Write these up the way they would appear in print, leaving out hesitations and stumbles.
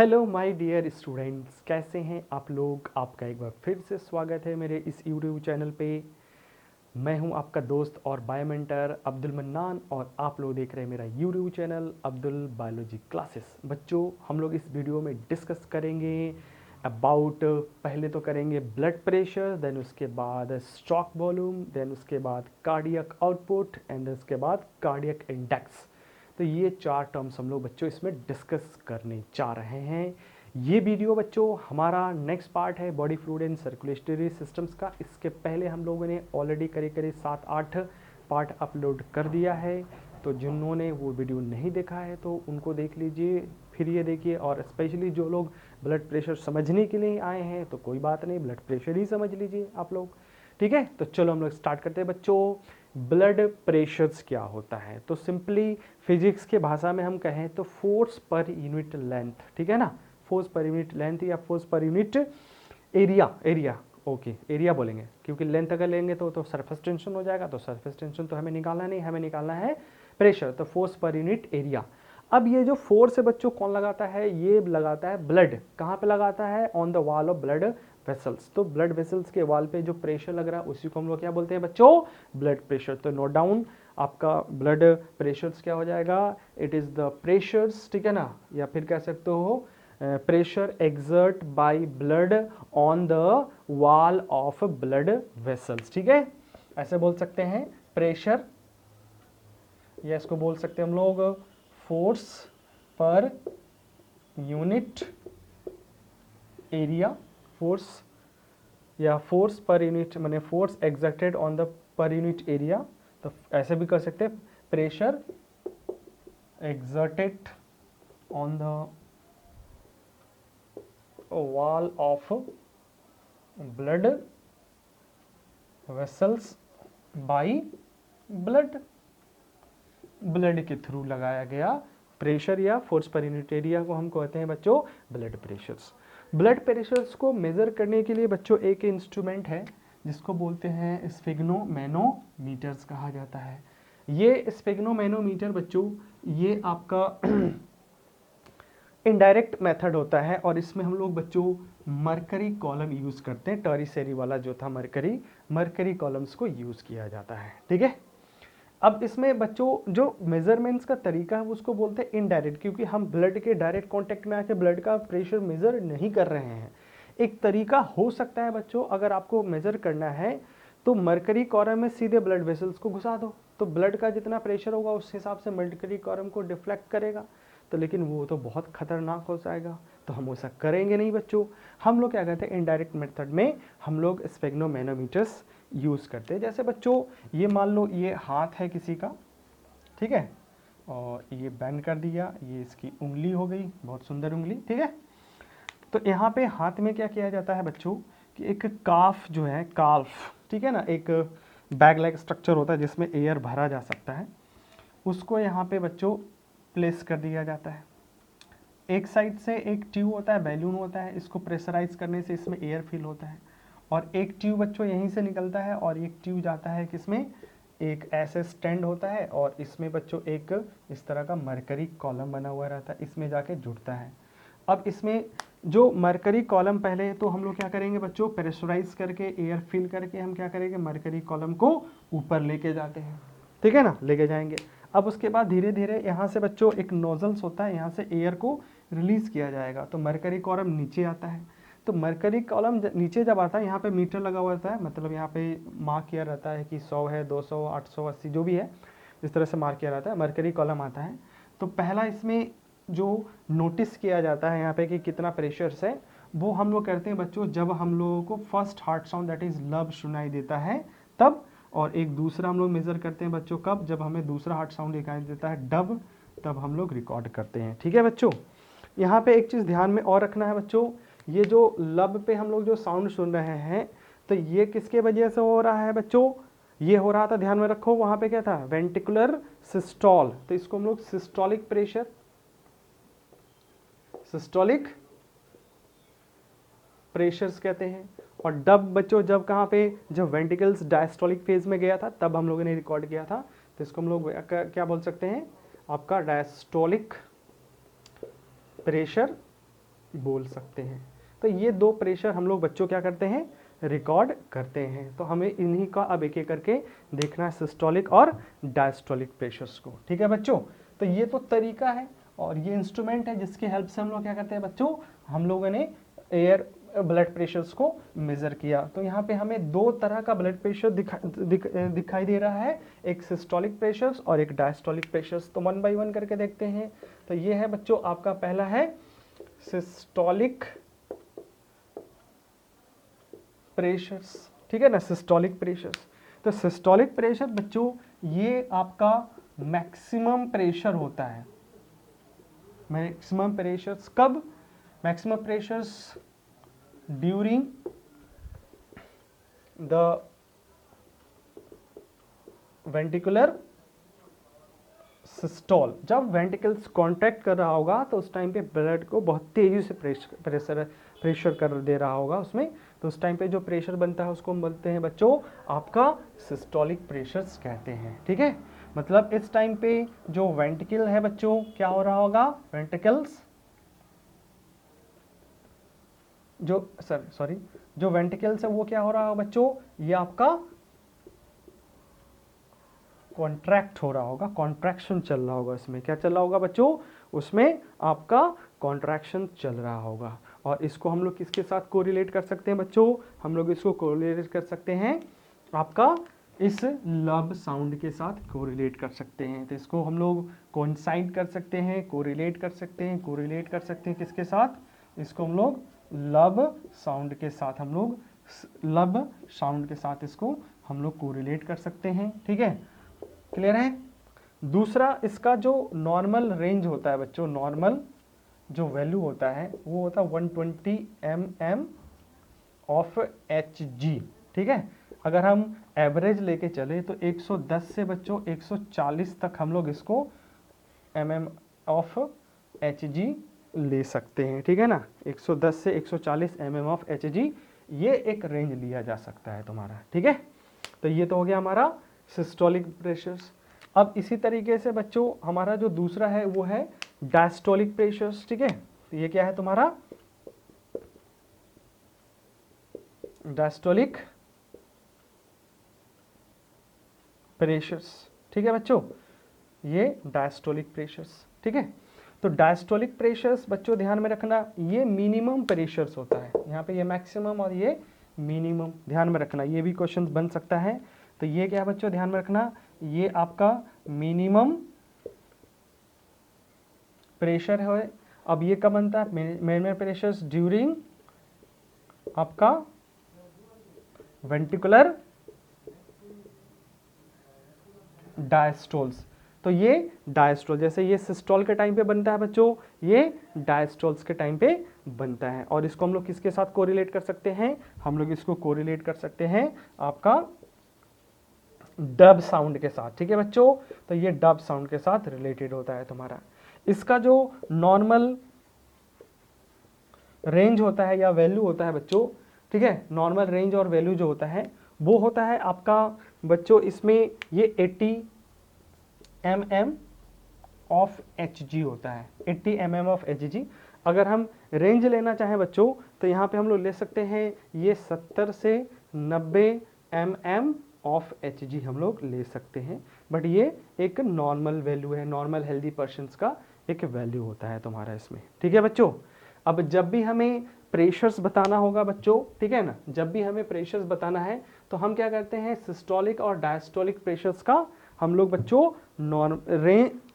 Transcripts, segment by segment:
Hello my dear students, कैसे हैं आप लोग। आपका एक बार फिर से स्वागत है मेरे इस यूट्यूब चैनल पे। मैं हूं आपका दोस्त और बायोमेंटर अब्दुल मन्नान और आप लोग देख रहे हैं मेरा YouTube channel Abdul biology classes. बच्चों, हम लोग इस वीडियो में डिस्कस करेंगे अबाउट, पहले तो करेंगे ब्लड प्रेशर, देन उसके बाद स्ट्रोक वॉल्यूम, देन उसके बाद कार्डियक आउटपुट एंड उसके बाद कार्डियक इंडेक्स। तो ये 4 टर्म्स हम लोग बच्चों इसमें डिस्कस करने जा रहे हैं। ये वीडियो बच्चों हमारा नेक्स्ट पार्ट है body fluid and circulatory systems का। इसके पहले हम लोगों ने ऑलरेडी करीब 7-8 पार्ट अपलोड कर दिया है, तो जिन्होंने वो वीडियो नहीं देखा है तो उनको देख लीजिए, फिर ये देखिए। और स्पेशली जो लोग ब्लड प्रेशर समझने के लिए आए हैं तो कोई बात नहीं, ब्लड प्रेशर ही समझ लीजिए आप लोग, ठीक है। तो चलो हम लोग स्टार्ट करते हैं बच्चों। ब्लड प्रेशर्स क्या होता है, तो सिंपली फिजिक्स के भाषा में हम कहें तो फोर्स पर यूनिट लेंथ, ठीक है ना। फोर्स पर यूनिट लेंथ या force per unit area okay, area बोलेंगे क्योंकि लेंथ अगर लेंगे तो सरफेस टेंशन हो जाएगा, तो सरफेस टेंशन तो हमें निकालना नहीं, हमें निकालना है प्रेशर, तो फोर्स पर यूनिट एरिया। अब ये जो फोर्स है बच्चों कौन लगाता है, ये लगाता है ब्लड। कहाँ पे लगाता है, on the wall of blood vessels. तो ब्लड वेसल्स के वॉल पे जो प्रेशर लग रहा है उसी को हम लोग क्या बोलते हैं बच्चों, ब्लड प्रेशर। तो नोट डाउन, आपका ब्लड प्रेशर्स क्या हो जाएगा, इट इज द प्रेशर्स, ठीक है ना, या फिर कह सकते हो pressure exert by blood on the wall of blood vessels, ठीक है। ऐसे बोल सकते हैं प्रेशर, या इसको बोल सकते हैं हम लोग force per unit area. Force या फोर्स पर यूनिट माने force exerted on the per unit area. तो ऐसे भी कर सकते हैं pressure exerted on the wall of blood vessels by blood के थ्रू लगाया गया प्रेशर या फोर्स पर यूनिट एरिया को हम कहते हैं बच्चों ब्लड प्रेशर्स। ब्लड प्रेशर्स को मेज़र करने के लिए बच्चों एक इंस्ट्रूमेंट है जिसको बोलते हैं स्फिग्नोमैनोमीटर्स कहा जाता है। ये स्फिग्नोमैनोमीटर बच्चों ये आपका इनडायरेक्ट मेथड होता है और इसमें हम लोग बच्चों मरकरी कॉलम यूज़ करते हैं। टर्शियरी वाला जो था मरकरी कॉलम्स को यूज़ किया जाता है, ठीक है। अब इसमें बच्चों जो मेजरमेंट्स का तरीका है उसको बोलते हैं इनडायरेक्ट, क्योंकि हम ब्लड के डायरेक्ट कांटेक्ट में आके ब्लड का प्रेशर मेजर नहीं कर रहे हैं। एक तरीका हो सकता है बच्चों, अगर आपको मेजर करना है तो मरकरी कॉलम में सीधे ब्लड वेसल्स को घुसा दो, तो ब्लड का जितना प्रेशर होगा उस हिसाब से मरकरी कॉलम को डिफ्लेक्ट करेगा। तो लेकिन वो तो बहुत खतरनाक हो जाएगा, तो हम ऐसा करेंगे नहीं बच्चों। हम लोग क्या करते हैं, इनडायरेक्ट मेथड में हम लोग स्फिग्नोमैनोमीटर्स यूज़ करते हैं। जैसे बच्चों ये मान लो ये हाथ है किसी का, ठीक है, और ये बैंड कर दिया, ये इसकी उंगली हो गई, बहुत सुंदर उंगली, ठीक है। तो यहाँ पे हाथ में क्या किया जाता है बच्चों कि एक काफ जो है, काल्फ, ठीक है ना, एक बैग लाइक स्ट्रक्चर होता है जिसमें एयर भरा जा सकता है, उसको यहाँ पे बच्चों प्लेस कर दिया जाता है। एक साइड से एक ट्यूब होता है, बैलून होता है, इसको प्रेशराइज करने से इसमें एयर फिल होता है, और एक ट्यूब बच्चों यहीं से निकलता है और एक ट्यूब जाता है किसमें, एक ऐसे स्टैंड होता है और इसमें बच्चों एक इस तरह का मरकरी कॉलम बना हुआ रहता है, इसमें जाके जुड़ता है। अब इसमें जो मरकरी कॉलम पहले तो हम लोग क्या करेंगे बच्चों, प्रेशराइज करके एयर फिल करके हम क्या करेंगे, मरकरी कॉलम को ऊपर लेके जाते हैं, ठीक है ना, लेके जाएंगे। अब उसके बाद धीरे धीरे यहाँ से बच्चों एक नोजल्स होता है, यहाँ से एयर को रिलीज किया जाएगा, तो मरकरी कॉलम नीचे आता है। तो मरकरी कॉलम नीचे जब आता है, यहाँ पे मीटर लगा हुआ रहता है, मतलब यहाँ पे मार्क किया रहता है कि 100 है, 200, 880 जो भी है, इस तरह से मार्क किया रहता है। मरकरी कॉलम आता है तो पहला इसमें जो नोटिस किया जाता है यहाँ पे कि कितना प्रेशर है, वो हम लोग करते हैं बच्चों जब हम लोगों को first heart sound that is लब सुनाई देता है तब, और एक दूसरा हम लोग मेजर करते हैं बच्चों कब, जब हमें दूसरा हार्ट साउंड दिखाई देता है डब, तब हम लोग रिकॉर्ड करते हैं, ठीक है बच्चों। यहाँ पे एक चीज़ ध्यान में और रखना है बच्चों, ये जो लब पे हम लोग जो साउंड सुन रहे हैं तो ये किसके वजह से हो रहा है बच्चों, ये हो रहा था, ध्यान में रखो, वहाँ पे क्या था, वेंटिकुलर सिस्टोल, तो इसको हम लोग सिस्टोलिक प्रेशर, सिस्टोलिक प्रेशर्स कहते हैं। और डब बच्चों जब कहाँ पे, जब वेंटिकल्स डायस्टोलिक फेज में गया था तब हम लोगों ने रिकॉर्ड किया था, तो इसको हम लोग क्या बोल सकते हैं, आपका डायस्टोलिक प्रेशर बोल सकते हैं। तो ये दो प्रेशर हम लोग बच्चों क्या करते हैं, रिकॉर्ड करते हैं। तो हमें इन्हीं का अब एक एक करके देखना है, सिस्टोलिक और डायस्टोलिक प्रेशर्स को। ठीक है बच्चों, तो ये तो तरीका है और ये इंस्ट्रूमेंट है जिसकी हेल्प से हम लोग क्या करते हैं बच्चों, हम लोगों ने एयर ब्लड प्रेशर्स को मेज़र किया। तो यहाँ पे हमें दो तरह का ब्लड प्रेशर दिखाई दे रहा है, एक सिस्टोलिक प्रेशर्स और एक डायस्टोलिक प्रेशर्स। तो वन बाय वन करके देखते हैं। तो ये है बच्चों आपका पहला है सिस्टोलिक प्रेशर्स, ठीक है ना, सिस्टोलिक प्रेशर्स। तो सिस्टोलिक प्रेशर बच्चों ये आपका मैक्सिमम प्रेशर होता है। मैक्सिमम प्रेशर्स कब, maximum pressures during the ventricular systole. जब वेंटिकल्स कॉन्ट्रैक्ट कर रहा होगा तो उस टाइम पे ब्लड को बहुत तेजी से प्रेशर कर दे रहा होगा उसमें, तो उस टाइम पे जो प्रेशर बनता है उसको हम बोलते हैं बच्चों आपका सिस्टोलिक प्रेशर्स कहते हैं। ठीक है, मतलब इस टाइम पे जो वेंटिकल है बच्चों क्या हो रहा होगा, वेंटिकल्स जो वेंटिकल्स है वो क्या हो रहा होगा बच्चों, ये आपका कॉन्ट्रैक्ट हो रहा होगा, कॉन्ट्रैक्शन चल रहा होगा। इसमें क्या चल रहा होगा बच्चों, उसमें आपका कॉन्ट्रैक्शन चल रहा होगा। और इसको हम लोग किसके साथ कोरिलेट कर सकते हैं बच्चों, हम लोग इसको कोरिलेट कर सकते हैं आपका इस लब साउंड के साथ कोरिलेट कर सकते हैं। तो इसको हम लोग कोइंसाइड कर सकते हैं, कोरिलेट कर सकते हैं, कोरिलेट कर सकते हैं किसके साथ, इसको हम लोग लब साउंड के साथ, हम लोग लब साउंड के साथ इसको हम लोग कोरिलेट कर सकते हैं। ठीक है, क्लियर है। दूसरा इसका जो नॉर्मल रेंज होता है बच्चों, नॉर्मल जो वैल्यू होता है वो होता है 120 mm ऑफ Hg। ठीक है, अगर हम एवरेज लेके चले तो 110 से बच्चों 140 तक हम लोग इसको mm ऑफ Hg ले सकते हैं। ठीक है ना, 110 से 140 mm ऑफ Hg, ये एक रेंज लिया जा सकता है तुम्हारा। ठीक है, तो ये तो हो गया हमारा सिस्टोलिक प्रेशर्स। अब इसी तरीके से बच्चों हमारा जो दूसरा है वो है डायस्टोलिक प्रेशर्स। ठीक है, तो ये क्या है तुम्हारा, डायस्टोलिक प्रेशर्स। ठीक है बच्चों, ये डायस्टोलिक प्रेशर्स। ठीक है, तो डायस्टोलिक प्रेशर्स बच्चों ध्यान में रखना, ये मिनिमम प्रेशर्स होता है। यहाँ पे ये मैक्सिमम और ये मिनिमम ध्यान में रखना, ये भी क्वेश्चन बन सकता है। तो ये क्या बच्चों ध्यान में रखना, ये आपका मिनिमम प्रेशर है। अब ये कब बनता है, मिनिमम प्रेशर्स ड्यूरिंग आपका वेंटिकुलर डायस्टोल्स। तो ये डायस्टोल, जैसे ये सिस्टोल के टाइम पे बनता है बच्चों, ये डायस्टोल्स के टाइम पे बनता है। और इसको हम लोग किसके साथ कोरिलेट कर सकते हैं, हम लोग इसको कोरिलेट कर सकते हैं आपका डब साउंड के साथ। ठीक है बच्चों, तो ये डब साउंड के साथ रिलेटेड होता है तुम्हारा। इसका जो नॉर्मल रेंज होता है या वैल्यू होता है बच्चों, ठीक है, नॉर्मल रेंज और वैल्यू जो होता है वो होता है आपका बच्चों, इसमें ये 80 mm ऑफ Hg होता है, 80 mm ऑफ Hg। अगर हम रेंज लेना चाहें बच्चों तो यहाँ पे हम लोग ले सकते हैं ये 70 से 90 mm ऑफ Hg हम लोग ले सकते हैं। बट ये एक नॉर्मल वैल्यू है, नॉर्मल हेल्दी पर्सन्स का एक वैल्यू होता है तुम्हारा इसमें। ठीक है बच्चों, अब जब भी हमें प्रेशर्स बताना होगा बच्चों, ठीक है ना, जब भी हमें प्रेशर्स बताना है तो हम क्या करते हैं, सिस्टोलिक और डायस्टोलिक प्रेशर्स का हम लोग बच्चों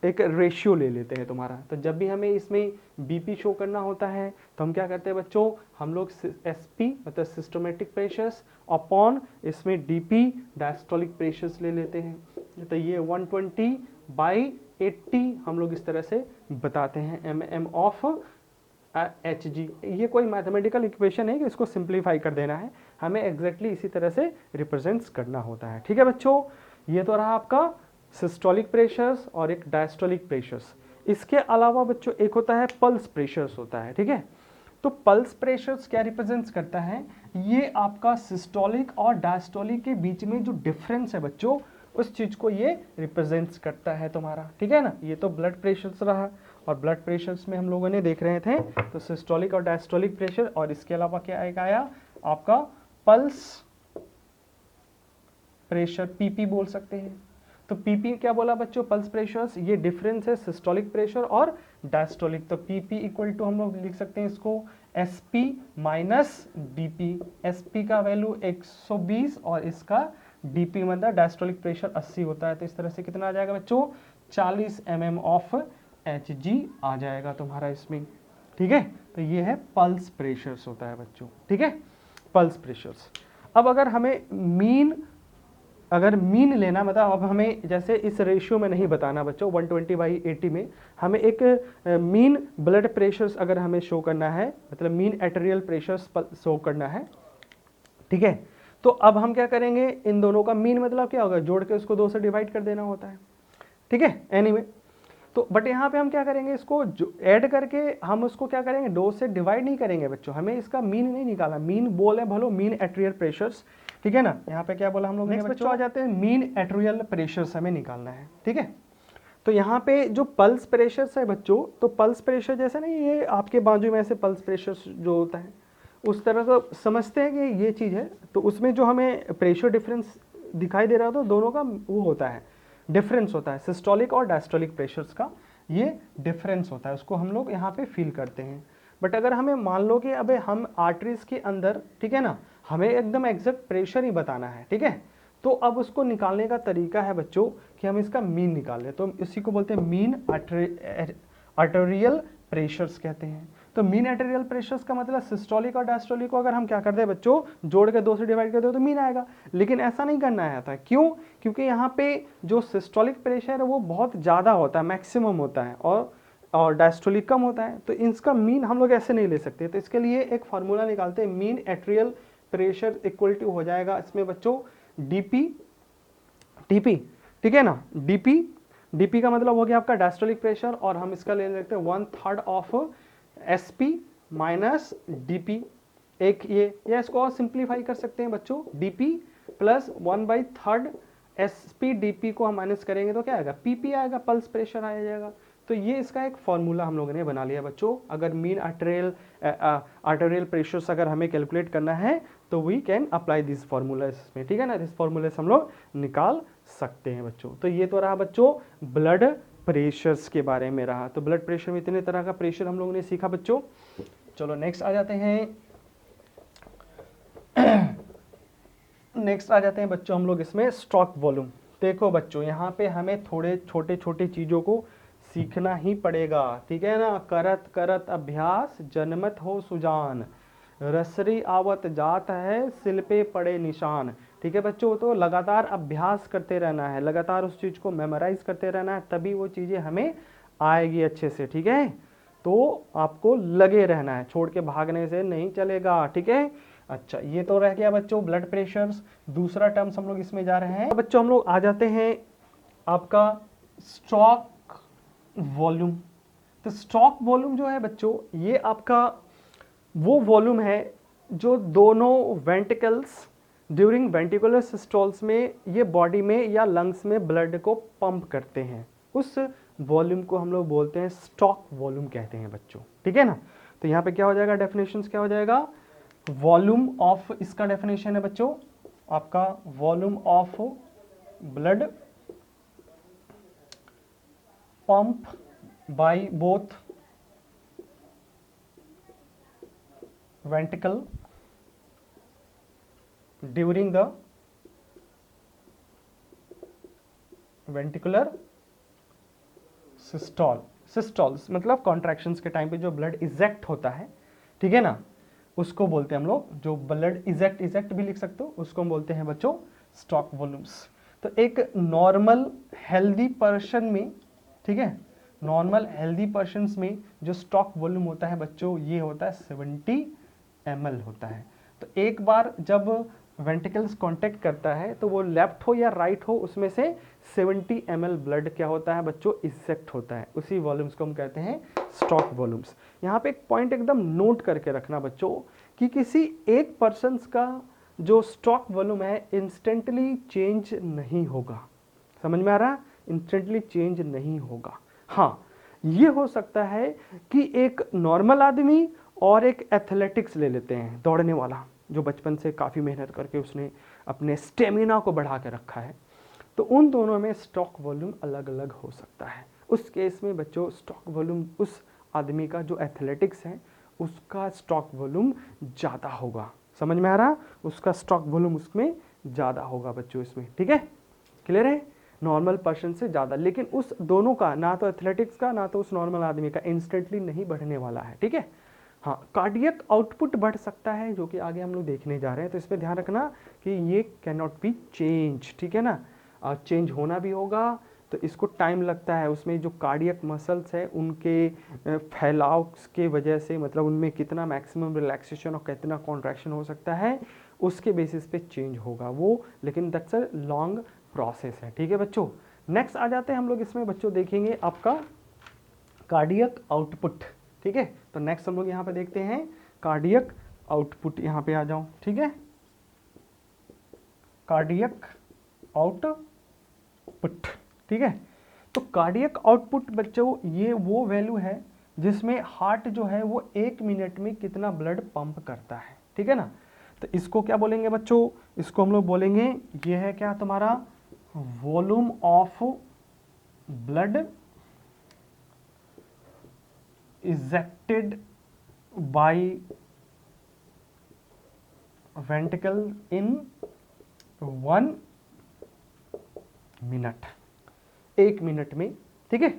एक रेशियो ले लेते हैं तुम्हारा। तो जब भी हमें इसमें बीपी शो करना होता है तो हम क्या करते हैं बच्चों, हम लोग एसपी मतलब सिस्टोमेटिक प्रेशर्स अपॉन इसमें डीपी डायस्टोलिक प्रेशर्स ले लेते हैं। तो ये 120/80 हम लोग इस तरह से बताते हैं mm ऑफ Hg। ये कोई मैथमेटिकल इक्वेशन है कि इसको सिंप्लीफाई कर देना है, हमें एग्जैक्टली इसी तरह से रिप्रेजेंट्स करना होता है। ठीक है बच्चों, ये तो रहा आपका सिस्टोलिक प्रेशर्स और एक डायस्टोलिक प्रेशर्स। इसके अलावा बच्चों एक होता है पल्स प्रेशर्स होता है। ठीक है, तो पल्स प्रेशर्स क्या रिप्रेजेंट्स करता है, ये आपका सिस्टोलिक और डायस्टोलिक के बीच में जो डिफरेंस है बच्चों, उस चीज को ये रिप्रेजेंट्स करता है तुम्हारा। ठीक है ना, ये तो ब्लड प्रेशर्स रहा। और ब्लड प्रेशर्स में हम लोगों ने देख रहे थे तो सिस्टोलिक और डायस्टोलिक प्रेशर, और इसके अलावा क्या आया आपका पल्स प्रेशर, पीपी बोल सकते हैं। तो पीपी क्या बोला बच्चों, पल्स प्रेशर्स, ये डिफरेंस है सिस्टोलिक प्रेशर और डायस्टोलिक। तो पीपी इक्वल टू हम लोग लिख सकते हैं इसको एसपी माइनस डीपी। एसपी का वैल्यू 120 और इसका डीपी मतलब डायस्टोलिक प्रेशर 80 होता है। तो इस तरह से कितना आ जाएगा बच्चों, 40 mm ऑफ Hg आ जाएगा तुम्हारा इसमें। ठीक है, तो ये है पल्स प्रेशर्स होता है बच्चों। ठीक है, पल्स प्रेशर्स। अब अगर हमें मीन लेना, मतलब अब हमें जैसे इस रेशियो में नहीं बताना बच्चों, 120/80 में हमें एक मीन ब्लड प्रेशर्स अगर हमें शो करना है, मतलब मीन आर्टेरियल प्रेशर्स शो करना है, ठीक है, तो अब हम क्या करेंगे, इन दोनों का मीन मतलब क्या होगा, जोड़ के उसको 2 से डिवाइड कर देना होता है। ठीक है, एनीवे तो बट यहाँ पे हम क्या करेंगे, इसको ऐड करके हम उसको क्या करेंगे, 2 से डिवाइड नहीं करेंगे बच्चों, हमें इसका मीन नहीं निकालना। मीन बोले भलो मीन आर्टेरियल प्रेशर्स, ठीक है ना। यहाँ पे क्या बोला हम लोग ने बच्चों, आ जाते हैं मीन आर्टेरियल प्रेशर्स हमें निकालना है। ठीक है, तो यहाँ पे जो पल्स प्रेशर्स है बच्चों, तो पल्स प्रेशर जैसे ना ये आपके बाजू में ऐसे पल्स प्रेशर जो होता है उस तरह का समझते हैं कि ये चीज़ है। तो उसमें जो हमें प्रेशर डिफरेंस दिखाई दे रहा था, दोनों का वो होता है, डिफरेंस होता है, सिस्टोलिक और डायस्टोलिक प्रेशर्स का ये डिफरेंस होता है, उसको हम लोग यहाँ पे फील करते हैं। बट अगर हमें मान लो कि अबे हम आर्टरीज के अंदर, ठीक है ना, हमें एकदम एग्जैक्ट प्रेशर ही बताना है, ठीक है, तो अब उसको निकालने का तरीका है बच्चों कि हम इसका मीन निकाल लें। तो इसी को बोलते हैं मीन आर्टेरियल प्रेशर्स कहते हैं। तो मीन आर्टेरियल प्रेशर्स का मतलब सिस्टोलिक और डायस्टोलिक को अगर हम क्या करते हैं बच्चों, जोड़ के 2 से डिवाइड कर दो तो मीन आएगा। लेकिन ऐसा नहीं करना है था, क्यों, क्योंकि यहाँ पे जो सिस्टोलिक प्रेशर है वो बहुत ज़्यादा होता है, मैक्सिमम होता है, और डायस्टोलिक कम होता है। तो इसका मीन हम लोग ऐसे नहीं ले सकते। तो इसके लिए एक फार्मूला निकालते हैं, mean arterial pressure equal to हो जाएगा इसमें बच्चों डीपी टीपी, ठीक है ना। डीपी का मतलब हो गया आपका डायस्टोलिक प्रेशर, और हम इसका ले लेते हैं 1/3 ऑफ एसपी माइनस डीपी। एक ये, या इसको और सिंप्लीफाई कर सकते हैं बच्चों, डीपी प्लस 1/3 एसपी डीपी को हम माइनस करेंगे तो क्या आएगा, पीपी आएगा, पल्स प्रेशर आ जाएगा। तो ये इसका एक फॉर्मूला हम लोगों ने बना लिया बच्चों। अगर मीन आर्टेरियल प्रेशर्स अगर हमें कैलकुलेट करना है तो we can apply this formula इसमें, ठीक है ना। दिस फॉर्मूले से हम लोग निकाल सकते हैं बच्चों। तो ये तो रहा बच्चों ब्लड प्रेशर्स के बारे में रहा। तो ब्लड प्रेशर में इतने तरह का प्रेशर हम लोगों ने सीखा बच्चों। चलो नेक्स्ट आ जाते हैं नेक्स्ट आ जाते हैं बच्चों हम लोग इसमें स्ट्रोक वॉल्यूम। देखो बच्चों यहाँ पे हमें थोड़े छोटे छोटे चीज़ों को सीखना ही पड़ेगा, ठीक है ना। करत करत अभ्यास जनमत हो सुजान, रसरी आवत जात है सिल पे पड़े निशान। ठीक है बच्चों, तो लगातार अभ्यास करते रहना है, लगातार उस चीज़ को मेमोराइज करते रहना है, तभी वो चीज़ें हमें आएगी अच्छे से, ठीक है। तो आपको लगे रहना है, छोड़ के भागने से नहीं चलेगा, ठीक है। अच्छा, ये तो रह गया बच्चों ब्लड प्रेशर्स। दूसरा टर्म्स हम लोग इसमें जा रहे हैं बच्चों, हम लोग आ जाते हैं आपका स्ट्रोक वॉल्यूम। तो स्ट्रोक वॉल्यूम जो है बच्चों, ये आपका वो वॉल्यूम है जो दोनों वेंटिकल्स ड्यूरिंग वेंटिकुलर सिस्टोल्स में ये बॉडी में या लंग्स में ब्लड को पंप करते हैं, उस वॉल्यूम को हम लोग बोलते हैं स्ट्रोक वॉल्यूम कहते हैं बच्चों, ठीक है ना। तो यहाँ पे क्या हो जाएगा, डेफिनेशंस क्या हो जाएगा, वॉल्यूम ऑफ, इसका डेफिनेशन है बच्चों आपका volume of blood pump by both ventricle during the ventricular systoles मतलब कॉन्ट्रैक्शंस के टाइम पे जो ब्लड इजेक्ट होता है, ठीक है ना, उसको बोलते हैं हम लोग, जो ब्लड इजेक्ट भी लिख सकते हो, उसको हम बोलते हैं बच्चों स्ट्रोक वॉल्यूम्स। तो एक नॉर्मल हेल्दी पर्सन में, ठीक है, नॉर्मल हेल्दी पर्सन्स में जो स्ट्रोक वॉल्यूम होता है बच्चों, ये होता है 70 ml होता है। तो एक बार जब वेंट्रिकल्स कांटेक्ट करता है तो वो लेफ्ट हो या राइट हो, उसमें से 70 ml ब्लड क्या होता है बच्चों, इजेक्ट होता है। उसी वॉल्यूम्स को हम कहते हैं स्ट्रोक वॉल्यूम्स। यहाँ पे एक पॉइंट एकदम नोट करके रखना बच्चों कि किसी एक पर्सन का जो स्ट्रोक वॉल्यूम है इंस्टेंटली चेंज नहीं होगा। समझ में आ रहा है, इंस्टेंटली चेंज नहीं होगा। हाँ, ये हो सकता है कि एक नॉर्मल आदमी और एक एथलेटिक्स ले लेते हैं, दौड़ने वाला जो बचपन से काफ़ी मेहनत करके उसने अपने स्टेमिना को बढ़ा के रखा है, तो उन दोनों में स्टॉक वॉल्यूम अलग अलग हो सकता है। उस केस में बच्चों स्टॉक वॉल्यूम उस आदमी का जो एथलेटिक्स है उसका स्टॉक वॉल्यूम ज़्यादा होगा। समझ में आ रहा? उसका स्टॉक वॉल्यूम उसमें ज़्यादा होगा बच्चों इसमें, ठीक है, क्लियर है? नॉर्मल पर्सन से ज़्यादा, लेकिन उस दोनों का, ना तो एथलेटिक्स का ना तो उस नॉर्मल आदमी का, इंस्टेंटली नहीं बढ़ने वाला है, ठीक है। हाँ, कार्डियक आउटपुट बढ़ सकता है, जो कि आगे हम लोग देखने जा रहे हैं, तो इस पर ध्यान रखना कि ये कैन नॉट बी चेंज, ठीक है ना। चेंज होना भी होगा तो इसको टाइम लगता है, उसमें जो कार्डियक मसल्स है उनके फैलाव के वजह से, मतलब उनमें कितना मैक्सिमम रिलैक्सेशन और कितना कॉन्ट्रैक्शन हो सकता है उसके बेसिस पे चेंज होगा वो, लेकिन दैट्स अ लॉन्ग प्रोसेस है, ठीक है बच्चों। नेक्स्ट आ जाते हैं हम लोग इसमें बच्चों, देखेंगे आपका कार्डियक आउटपुट, ठीक है। तो नेक्स्ट हम लोग यहाँ पे देखते हैं कार्डियक आउटपुट, यहाँ पे आ जाओ, ठीक है, कार्डियक आउटपुट, ठीक है। तो कार्डियक आउटपुट बच्चों ये वो वैल्यू है जिसमें हार्ट जो है वो 1 मिनट में कितना ब्लड पंप करता है, ठीक है ना। तो इसको क्या बोलेंगे बच्चों, इसको हम लोग बोलेंगे, ये है क्या तुम्हारा volume of blood ejected by ventricle in 1 minute, 1 minute में, ठीक है।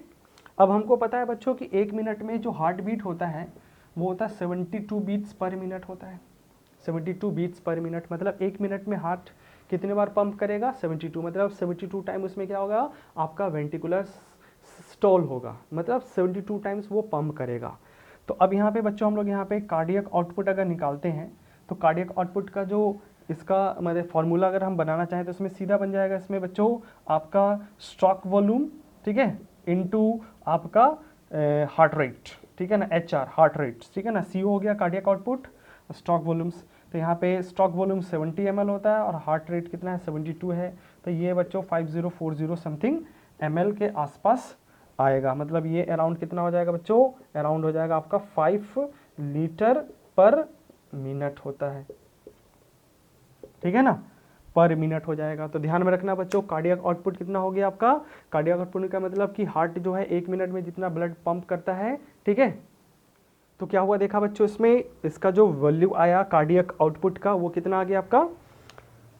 अब हमको पता है बच्चों कि 1 मिनट में जो हार्ट बीट होता है वो होता है 72 बीट्स पर मिनट होता है। 72 बीट्स पर मिनट, मतलब 1 मिनट में हार्ट कितने बार पंप करेगा, 72, मतलब 72 टाइम उसमें क्या होगा, आपका वेंट्रिकुलर स्टॉल होगा, मतलब 72 टाइम्स वो पंप करेगा। तो अब यहाँ पे बच्चों हम लोग यहाँ पे कार्डियक आउटपुट अगर निकालते हैं तो कार्डियक आउटपुट का जो इसका मतलब फॉर्मूला अगर हम बनाना चाहें तो इसमें सीधा बन जाएगा इसमें बच्चों आपका स्ट्रोक वॉल्यूम, ठीक है, इनटू आपका हार्ट रेट, ठीक है ना, HR हार्ट रेट, ठीक है ना, CO हो गया कार्डियक आउटपुट, स्ट्रोक वॉल्यूम्स। तो यहाँ पे स्ट्रोक वॉल्यूम 70 ml होता है और हार्ट रेट कितना है 72 है, तो ये बच्चों 5040 समथिंग ml के आसपास आएगा, मतलब ये अराउंड कितना हो जाएगा बच्चों, अराउंड हो जाएगा आपका 5 लीटर पर मिनट होता है, ठीक है ना, पर मिनट हो जाएगा। तो ध्यान में रखना बच्चों कार्डियक आउटपुट कितना हो गया आपका, कार्डियक आउटपुट का मतलब कि हार्ट जो है 1 मिनट में जितना ब्लड पंप करता है, ठीक है। तो क्या हुआ देखा बच्चों, इसमें इसका जो वैल्यू आया कार्डियक आउटपुट का वो कितना आ गया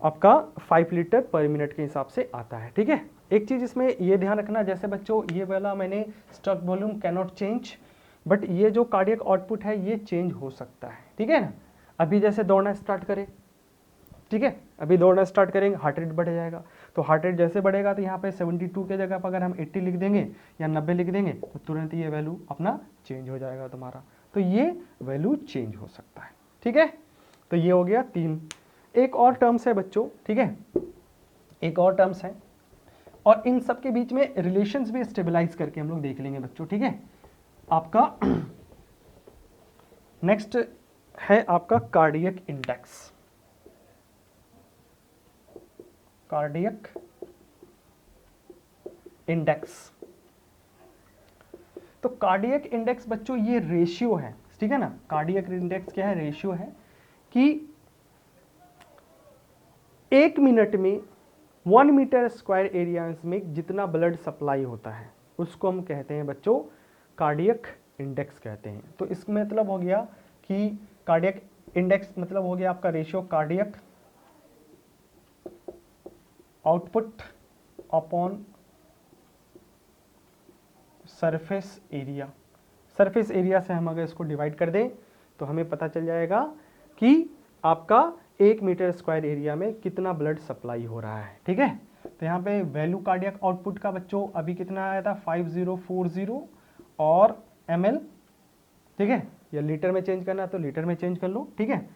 आपका 5 लीटर पर मिनट के हिसाब से आता है, ठीक है। एक चीज़ इसमें ये ध्यान रखना, जैसे बच्चों ये वाला मैंने stroke volume can not change, but ये जो कार्डियक आउटपुट है ये चेंज हो सकता है, ठीक है ना। अभी जैसे दौड़ना स्टार्ट करें, ठीक है, अभी दौड़ना स्टार्ट करेंगे हार्ट रेट बढ़ जाएगा, तो हार्ट रेट जैसे बढ़ेगा तो यहाँ पे 72 के जगह पर अगर हम 80 लिख देंगे या 90 लिख देंगे तो तुरंत ये वैल्यू अपना चेंज हो जाएगा तुम्हारा, तो ये वैल्यू चेंज हो सकता है, ठीक है। तो ये हो गया 3। एक और टर्म्स है बच्चों, ठीक है, एक और टर्म्स है और इन सब के बीच में रिलेशंस भी स्टेबलाइज करके हम लोग देख लेंगे बच्चों, ठीक है। आपका नेक्स्ट है आपका कार्डियक इंडेक्स, कार्डियक इंडेक्स। तो कार्डियक इंडेक्स बच्चों ये रेशियो है, ठीक है ना, कार्डियक इंडेक्स क्या है, रेशियो है कि 1 मिनट में 1 मीटर स्क्वायर एरिया में जितना ब्लड सप्लाई होता है उसको हम कहते हैं बच्चों कार्डियक इंडेक्स कहते हैं। तो इसका मतलब हो गया कि कार्डियक इंडेक्स मतलब हो गया आपका ratio cardiac output upon surface area. Surface area से हम अगर इसको डिवाइड कर दें तो हमें पता चल जाएगा कि आपका 1 मीटर स्क्वायर एरिया में कितना ब्लड सप्लाई हो रहा है, ठीक है। तो यहाँ पे वैल्यू कार्डियक आउटपुट का बच्चों अभी कितना आया था 5040 और ml, ठीक है, या लीटर में चेंज करना तो लीटर में चेंज कर लो, ठीक है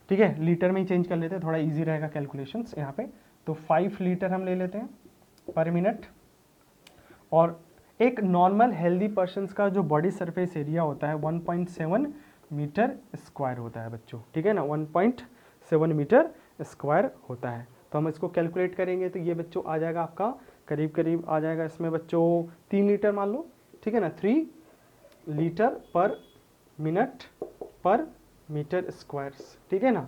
ठीक है, लीटर में ही चेंज कर लेते हैं, थोड़ा इजी रहेगा कैलकुलेशंस यहाँ पे। तो 5 लीटर हम ले लेते हैं पर मिनट, और एक नॉर्मल हेल्दी पर्सन्स का जो बॉडी सरफेस एरिया होता है 1.7 मीटर स्क्वायर होता है बच्चों, ठीक है ना, 1.7 मीटर स्क्वायर होता है। तो हम इसको कैलकुलेट करेंगे तो ये बच्चों आ जाएगा आपका करीब करीब आ जाएगा इसमें बच्चों 3 लीटर मान लो, ठीक है ना, 3 लीटर पर मिनट पर मीटर स्क्वायर्स, ठीक है ना।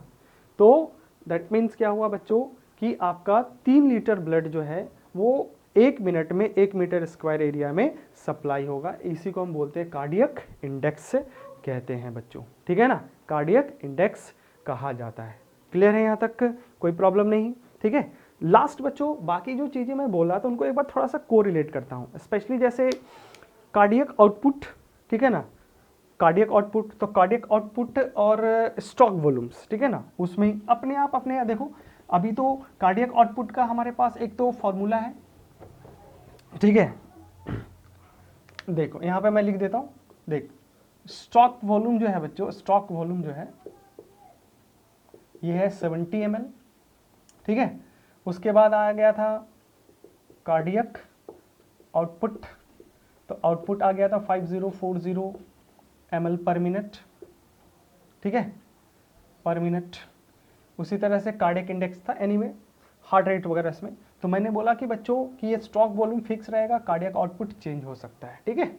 तो दैट मीन्स क्या हुआ बच्चों कि आपका 3 लीटर ब्लड जो है वो 1 मिनट में 1 मीटर स्क्वायर एरिया में सप्लाई होगा। इसी को हम बोलते हैं कार्डियक इंडेक्स कहते हैं बच्चों, ठीक है ना, कार्डियक इंडेक्स कहा जाता है। क्लियर है यहाँ तक, कोई प्रॉब्लम नहीं, ठीक है। लास्ट बच्चों बाकी जो चीज़ें मैं बोला तो उनको एक बार थोड़ा सा कोरिलेट करता हूँ, स्पेशली जैसे कार्डियक आउटपुट, ठीक है ना, कार्डियक आउटपुट, तो कार्डियक आउटपुट और स्टॉक वॉल्यूम्स, ठीक है ना, उसमें अपने आप देखो अभी तो कार्डियक आउटपुट का हमारे पास एक तो फॉर्मूला है, ठीक है। देखो यहाँ पे मैं लिख देता हूँ, देख स्टॉक वॉल्यूम जो है बच्चों, स्टॉक वॉल्यूम जो है ये है 70 ml, ठीक है। उसके बाद आ गया था कार्डियक आउटपुट, तो आउटपुट आ गया था 5040 ml पर मिनट, ठीक है, पर मिनट। उसी तरह से कार्डियक इंडेक्स था, एनीवे हार्ट रेट वगैरह इसमें। तो मैंने बोला कि बच्चों कि ये स्टॉक वॉल्यूम फिक्स रहेगा, कार्डियक आउटपुट चेंज हो सकता है, ठीक है।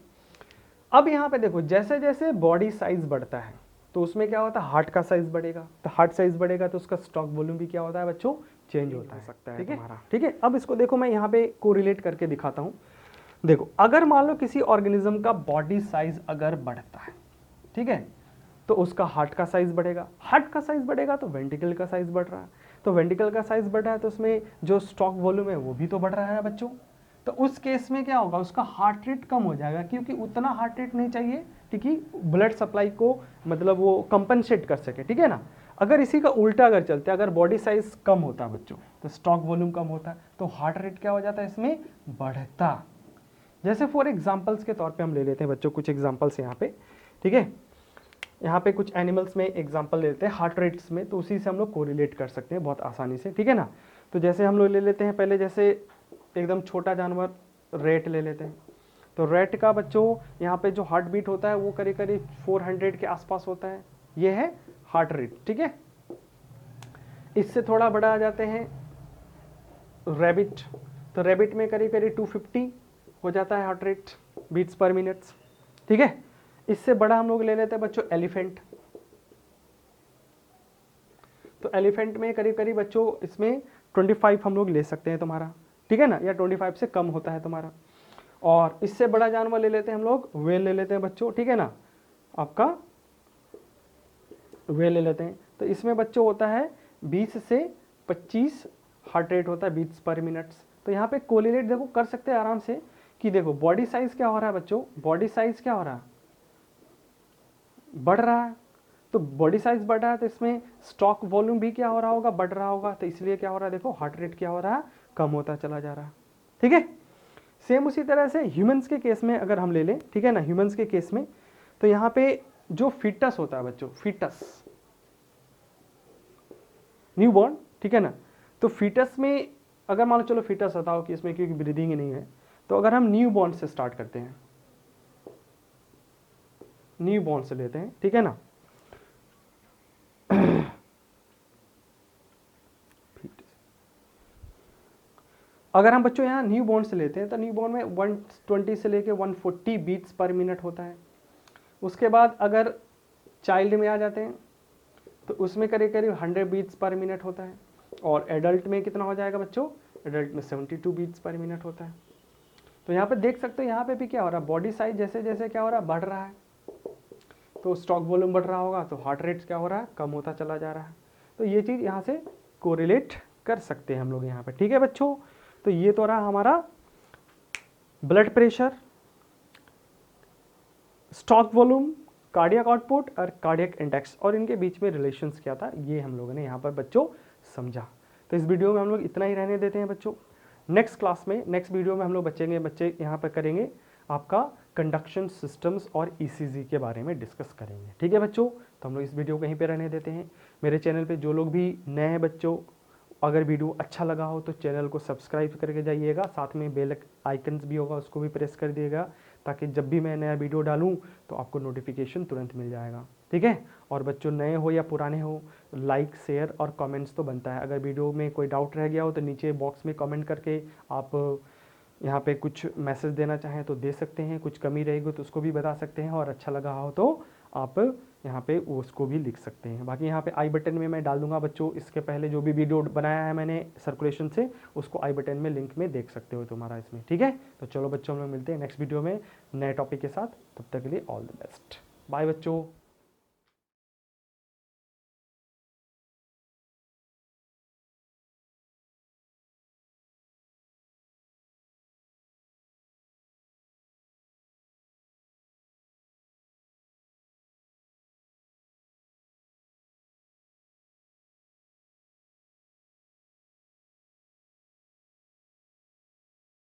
अब यहाँ पे देखो जैसे जैसे बॉडी साइज बढ़ता है तो उसमें क्या होता है, हार्ट का साइज बढ़ेगा, तो हार्ट साइज बढ़ेगा तो उसका स्टॉक वॉल्यूम भी क्या होता है बच्चों, चेंज होता है, सकता है, ठीक है, ठीक है। अब इसको देखो मैं यहाँ पे कोरिलेट करके दिखाता हूँ। देखो अगर मान लो किसी ऑर्गेनिज्म का बॉडी साइज अगर बढ़ता है, ठीक है, तो उसका हार्ट का साइज बढ़ेगा, हार्ट का साइज बढ़ेगा तो वेंट्रिकल का साइज बढ़ रहा है, तो वेंट्रिकल का साइज बढ़ रहा है तो उसमें जो स्टॉक वॉल्यूम है वो भी तो बढ़ रहा है बच्चों। तो उस केस में क्या होगा, उसका हार्ट रेट कम हो जाएगा, क्योंकि उतना हार्ट रेट नहीं चाहिए क्योंकि ब्लड सप्लाई को मतलब वो कंपनसेट कर सके, ठीक है ना। अगर इसी का उल्टा अगर चलते, अगर बॉडी साइज कम होता है बच्चों तो स्टॉक वॉल्यूम कम होता है, तो हार्ट रेट क्या हो जाता है इसमें, बढ़ता। जैसे फॉर एग्जाम्पल्स के तौर पे हम ले लेते हैं बच्चों कुछ एग्जाम्पल्स यहाँ पे, ठीक है। यहाँ पे कुछ एनिमल्स में एग्जाम्पल लेते हैं हार्ट रेट्स में, तो उसी से हम लोग कोरिलेट कर सकते हैं बहुत आसानी से, ठीक है ना। तो जैसे हम लोग ले लेते हैं पहले, जैसे एकदम छोटा जानवर रेट ले लेते हैं, तो रेट का बच्चों यहाँ पे जो हार्ट बीट होता है वो करीब करीब 400 के आसपास होता है, ये है हार्ट रेट, ठीक है। इससे थोड़ा बड़ा आ जाते हैं रैबिट, तो रैबिट में करीब करीब 250 हो जाता है heart rate beats per minute, ठीक है। इससे बड़ा हम लोग ले लेते हैं बच्चों एलिफेंट, तो एलिफेंट में करीब करीब बच्चों इसमें 25 हम लोग ले सकते हैं तुम्हारा, ठीक है ना, या 25 से कम होता है तुम्हारा। और इससे बड़ा जानवर ले लेते हैं हम लोग, व्हेल ले लेते हैं बच्चों, ठीक है ना, आपका व्हेल ले लेते हैं, तो इसमें बच्चों होता है 20 से 25 हार्ट रेट होता है बीट्स पर मिनट। तो यहाँ पे कोरिलेट देखो कर सकते हैं आराम से कि देखो बॉडी साइज क्या हो रहा है बच्चों, बॉडी साइज क्या हो रहा है, बढ़ रहा है, तो बॉडी साइज बढ़ रहा है तो इसमें स्टॉक वॉल्यूम भी क्या हो रहा होगा, बढ़ रहा होगा, तो इसलिए क्या हो रहा है देखो हार्ट रेट क्या हो रहा है, कम होता चला जा रहा है, ठीक है। सेम उसी तरह से ह्यूमंस के केस में अगर हम ले लें, ठीक है ना, ह्यूमंस के केस में तो यहाँ पे जो फीटस होता है बच्चों, फीटस न्यूबॉर्न, ठीक है ना, तो फीटस में अगर मान लो चलो फीटस बताओ कि इसमें क्योंकि ब्रीदिंग ही नहीं है, तो अगर हम न्यूबॉर्न से स्टार्ट करते हैं, न्यूबॉर्न से लेते हैं, ठीक है ना, अगर हम बच्चों यहाँ न्यू बॉर्न से लेते हैं तो न्यू बॉर्न में 120 से लेके 140 बीट्स पर मिनट होता है। उसके बाद अगर चाइल्ड में आ जाते हैं तो उसमें करीब करीब 100 बीट्स पर मिनट होता है, और एडल्ट में कितना हो जाएगा बच्चों, एडल्ट में 72 बीट्स पर मिनट होता है। तो यहाँ पे देख सकते हो यहाँ पे भी क्या हो रहा है, बॉडी साइज जैसे जैसे क्या हो रहा है, बढ़ रहा है, तो स्टॉक वॉल्यूम बढ़ रहा होगा, तो हार्ट रेट क्या हो रहा है, कम होता चला जा रहा है। तो ये चीज़ यहाँ से कोरिलेट कर सकते हैं हम लोग यहाँ पे, ठीक है बच्चों। तो ये तो रहा हमारा blood pressure, stroke volume, cardiac output और कार्डियक इंडेक्स, और इनके बीच में रिलेशंस क्या था ये हम लोगों ने यहाँ पर बच्चों समझा। तो इस वीडियो में हम लोग इतना ही रहने देते हैं बच्चों। नेक्स्ट क्लास में, नेक्स्ट वीडियो में हम लोग बच्चे यहाँ पर करेंगे आपका कंडक्शन सिस्टम्स और ईसीजी के बारे में डिस्कस करेंगे, ठीक है बच्चों। तो हम लोग इस वीडियो को यहीं पे रहने देते हैं। मेरे चैनल पे जो लोग भी नए हैं बच्चों, अगर वीडियो अच्छा लगा हो तो चैनल को सब्सक्राइब करके जाइएगा, साथ में बेल आइकन्स भी होगा उसको भी प्रेस कर दिएगा, ताकि जब भी मैं नया वीडियो डालूं तो आपको नोटिफिकेशन तुरंत मिल जाएगा, ठीक है। और बच्चों नए हो या पुराने हो, लाइक शेयर और कमेंट्स तो बनता है। अगर वीडियो में कोई डाउट रह गया हो तो नीचे बॉक्स में कमेंट करके आप यहाँ पे कुछ मैसेज देना चाहें तो दे सकते हैं, कुछ कमी रहेगी तो उसको भी बता सकते हैं, और अच्छा लगा हो तो आप यहाँ पे उसको भी लिख सकते हैं। बाकी यहाँ पे आई बटन में मैं डाल दूंगा बच्चों, इसके पहले जो भी वीडियो बनाया है मैंने सर्कुलेशन से, उसको आई बटन में लिंक में देख सकते हो तुम्हारा इसमें, ठीक है। तो चलो बच्चों, हम लोग मिलते हैं नेक्स्ट वीडियो में नए टॉपिक के साथ, तब तक के लिए ऑल द बेस्ट, बाय बच्चों।